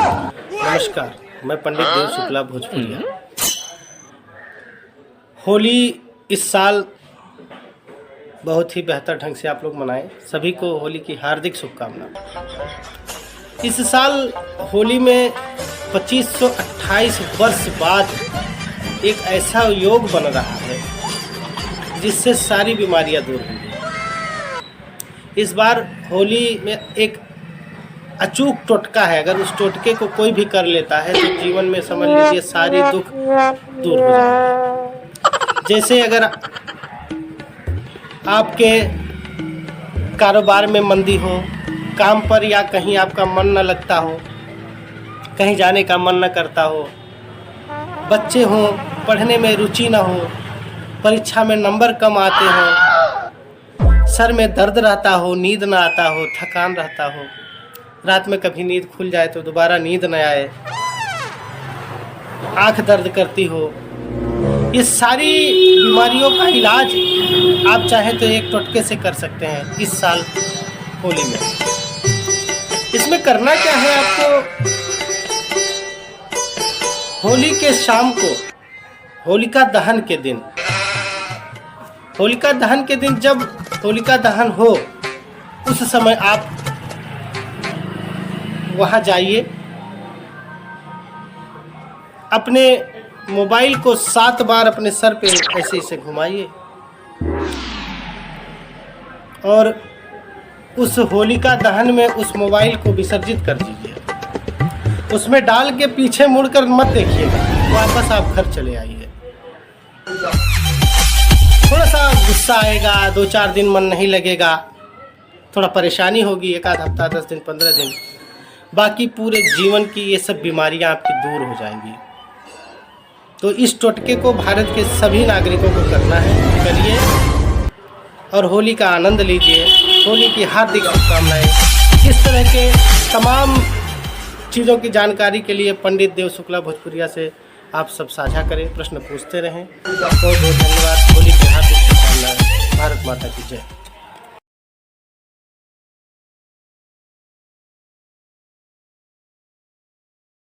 नमस्कार, मैं पंडित देव शुक्ला भोजपुरिया। होली इस साल बहुत ही बेहतर ढंग से आप लोग मनाएं। सभी को होली की हार्दिक शुभकामनाएं। इस साल होली में 2528 वर्ष बाद एक ऐसा योग बन रहा है जिससे सारी बीमारियां दूर होंगी। इस बार होली में एक अचूक टोटका है। अगर उस टोटके को कोई भी कर लेता है तो जीवन में समझ लीजिए सारी दुख दूर हो जाएंगे। जैसे अगर आपके कारोबार में मंदी हो, काम पर या कहीं आपका मन न लगता हो, कहीं जाने का मन न करता हो, बच्चे हों पढ़ने में रुचि न हो, परीक्षा में नंबर कम आते हो, सर में दर्द रहता हो, नींद न आता हो, थकान रहता हो, रात में कभी नींद खुल जाए तो दोबारा नींद न आए, आंख दर्द करती हो, ये सारी बीमारियों का इलाज आप चाहें तो एक टोटके से कर सकते हैं इस साल होली में। इसमें करना क्या है आपको, होली के शाम को, होलिका दहन के दिन, होलिका दहन के दिन जब होलिका दहन हो उस समय आप वहाँ जाइए, अपने मोबाइल को 7 बार अपने सर पे ऐसे ऐसे घुमाइए और उस होलिका दहन में उस मोबाइल को विसर्जित कर दीजिए। उसमें डाल के पीछे मुड़कर मत देखिएगा, वापस आप घर चले आइए। थोड़ा सा गुस्सा आएगा, 2-4 दिन मन नहीं लगेगा, थोड़ा परेशानी होगी, 1 आध हफ्ता, 10 दिन, 15 दिन, बाकी पूरे जीवन की ये सब बीमारियां आपकी दूर हो जाएंगी। तो इस टोटके को भारत के सभी नागरिकों को करना है, करिए और होली का आनंद लीजिए। होली की हार्दिक शुभकामनाएं। इस तरह के तमाम चीज़ों की जानकारी के लिए पंडित देव शुक्ला भोजपुरिया से आप सब साझा करें, प्रश्न पूछते रहें। बहुत बहुत धन्यवाद। होली की हार्दिक शुभकामनाएं।